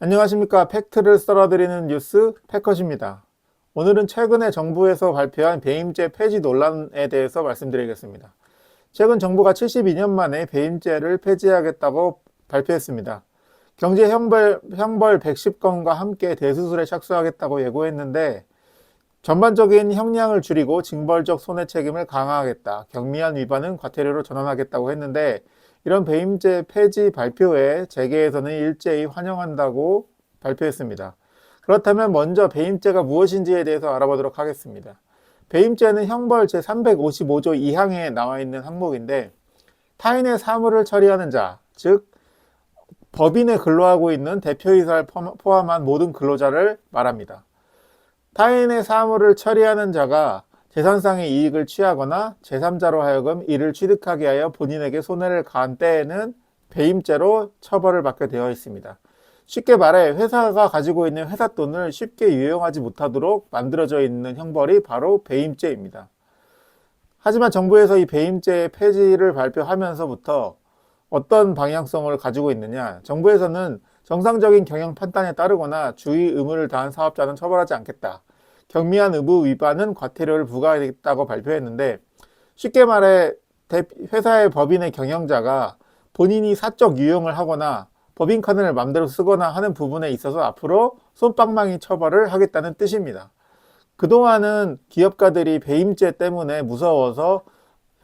안녕하십니까. 팩트를 썰어드리는 뉴스 팩컷입니다. 오늘은 최근에 정부에서 발표한 배임죄 폐지 논란에 대해서 말씀드리겠습니다. 최근 정부가 72년 만에 배임죄를 폐지하겠다고 발표했습니다. 경제 형벌 110건과 함께 대수술에 착수하겠다고 예고했는데 전반적인 형량을 줄이고 징벌적 손해 책임을 강화하겠다. 경미한 위반은 과태료로 전환하겠다고 했는데 이런 배임죄 폐지 발표에 재계에서는 일제히 환영한다고 발표했습니다. 그렇다면 먼저 배임죄가 무엇인지에 대해서 알아보도록 하겠습니다. 배임죄는 형벌 제355조 2항에 나와 있는 항목인데 타인의 사물을 처리하는 자, 즉 법인에 근로하고 있는 대표이사를 포함한 모든 근로자를 말합니다. 타인의 사물을 처리하는 자가 재산상의 이익을 취하거나 제3자로 하여금 이를 취득하게 하여 본인에게 손해를 가한 때에는 배임죄로 처벌을 받게 되어 있습니다. 쉽게 말해 회사가 가지고 있는 회사 돈을 쉽게 유용하지 못하도록 만들어져 있는 형벌이 바로 배임죄입니다. 하지만 정부에서 이 배임죄의 폐지를 발표하면서부터 어떤 방향성을 가지고 있느냐? 정부에서는 정상적인 경영 판단에 따르거나 주의 의무를 다한 사업자는 처벌하지 않겠다. 경미한 의무 위반은 과태료를 부과하겠다고 발표했는데 쉽게 말해 회사의 법인의 경영자가 본인이 사적 유용을 하거나 법인카드를 맘대로 쓰거나 하는 부분에 있어서 앞으로 솜방망이 처벌을 하겠다는 뜻입니다. 그동안은 기업가들이 배임죄 때문에 무서워서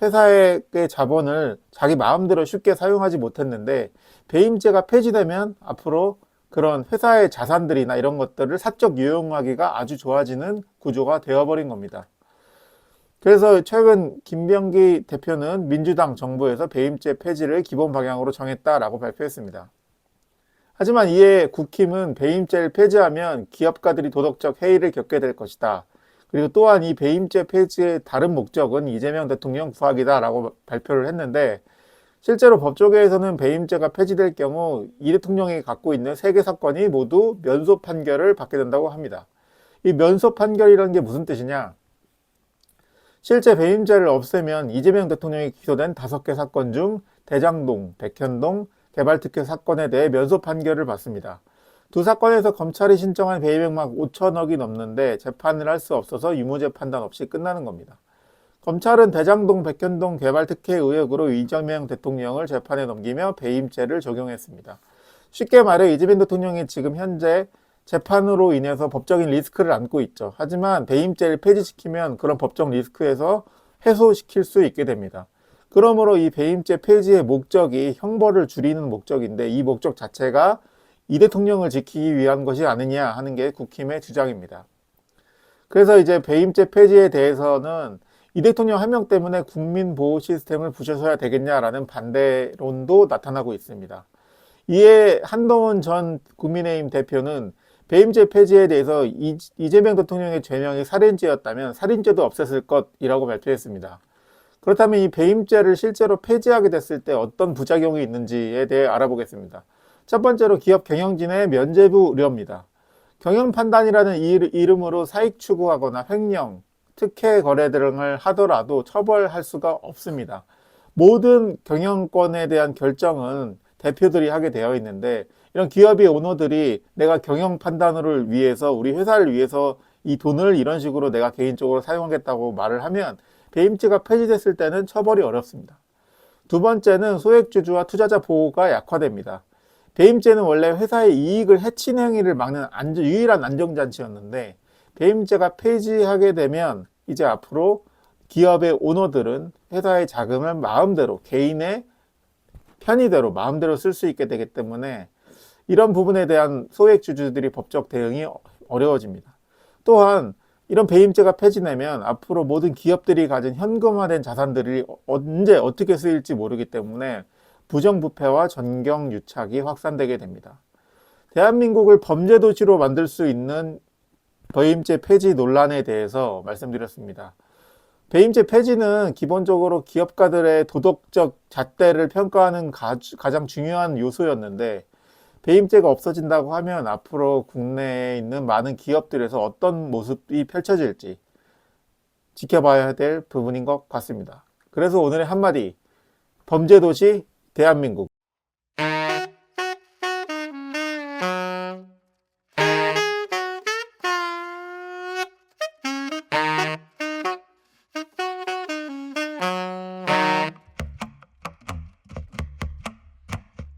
회사의 자본을 자기 마음대로 쉽게 사용하지 못했는데 배임죄가 폐지되면 앞으로 그런 회사의 자산들이나 이런 것들을 사적 유용하기가 아주 좋아지는 구조가 되어버린 겁니다. 그래서 최근 김병기 대표는 민주당 정부에서 배임죄 폐지를 기본 방향으로 정했다라고 발표했습니다. 하지만 이에 국힘은 배임죄를 폐지하면 기업가들이 도덕적 해이를 겪게 될 것이다. 그리고 또한 이 배임죄 폐지의 다른 목적은 이재명 대통령 구하기다라고 발표를 했는데 실제로 법조계에서는 배임죄가 폐지될 경우 이 대통령이 갖고 있는 3개 사건이 모두 면소 판결을 받게 된다고 합니다. 이 면소 판결이라는 게 무슨 뜻이냐? 실제 배임죄를 없애면 이재명 대통령이 기소된 5개 사건 중 대장동, 백현동, 개발특혜 사건에 대해 면소 판결을 받습니다. 두 사건에서 검찰이 신청한 배임액만 5천억이 넘는데 재판을 할 수 없어서 유무죄 판단 없이 끝나는 겁니다. 검찰은 대장동, 백현동 개발특혜 의혹으로 이재명 대통령을 재판에 넘기며 배임죄를 적용했습니다. 쉽게 말해 이재명 대통령이 지금 현재 재판으로 인해서 법적인 리스크를 안고 있죠. 하지만 배임죄를 폐지시키면 그런 법적 리스크에서 해소시킬 수 있게 됩니다. 그러므로 이 배임죄 폐지의 목적이 형벌을 줄이는 목적인데 이 목적 자체가 이 대통령을 지키기 위한 것이 아니냐 하는 게 국힘의 주장입니다. 그래서 이제 배임죄 폐지에 대해서는 이 대통령 한 명 때문에 국민보호 시스템을 부셔서야 되겠냐라는 반대론도 나타나고 있습니다. 이에 한동훈 전 국민의힘 대표는 배임죄 폐지에 대해서 이재명 대통령의 죄명이 살인죄였다면 살인죄도 없앴을 것이라고 발표했습니다. 그렇다면 이 배임죄를 실제로 폐지하게 됐을 때 어떤 부작용이 있는지에 대해 알아보겠습니다. 첫 번째로 기업 경영진의 면죄부 우려입니다. 경영 판단이라는 이름으로 사익 추구하거나 횡령, 특혜 거래 등을 하더라도 처벌할 수가 없습니다. 모든 경영권에 대한 결정은 대표들이 하게 되어 있는데 이런 기업의 오너들이 내가 경영 판단을 위해서 우리 회사를 위해서 이 돈을 이런 식으로 내가 개인적으로 사용하겠다고 말을 하면 배임죄가 폐지됐을 때는 처벌이 어렵습니다. 두 번째는 소액주주와 투자자 보호가 약화됩니다. 배임죄는 원래 회사의 이익을 해치는 행위를 막는 유일한 안정장치였는데 배임죄가 폐지하게 되면 이제 앞으로 기업의 오너들은 회사의 자금을 마음대로 개인의 편의대로 마음대로 쓸 수 있게 되기 때문에 이런 부분에 대한 소액주주들이 법적 대응이 어려워집니다. 또한 이런 배임죄가 폐지되면 앞으로 모든 기업들이 가진 현금화된 자산들이 언제 어떻게 쓰일지 모르기 때문에 부정부패와 전경유착이 확산되게 됩니다. 대한민국을 범죄도시로 만들 수 있는 배임죄 폐지 논란에 대해서 말씀드렸습니다. 배임죄 폐지는 기본적으로 기업가들의 도덕적 잣대를 평가하는 가장 중요한 요소였는데 배임죄가 없어진다고 하면 앞으로 국내에 있는 많은 기업들에서 어떤 모습이 펼쳐질지 지켜봐야 될 부분인 것 같습니다. 그래서 오늘의 한마디, 범죄도시 대한민국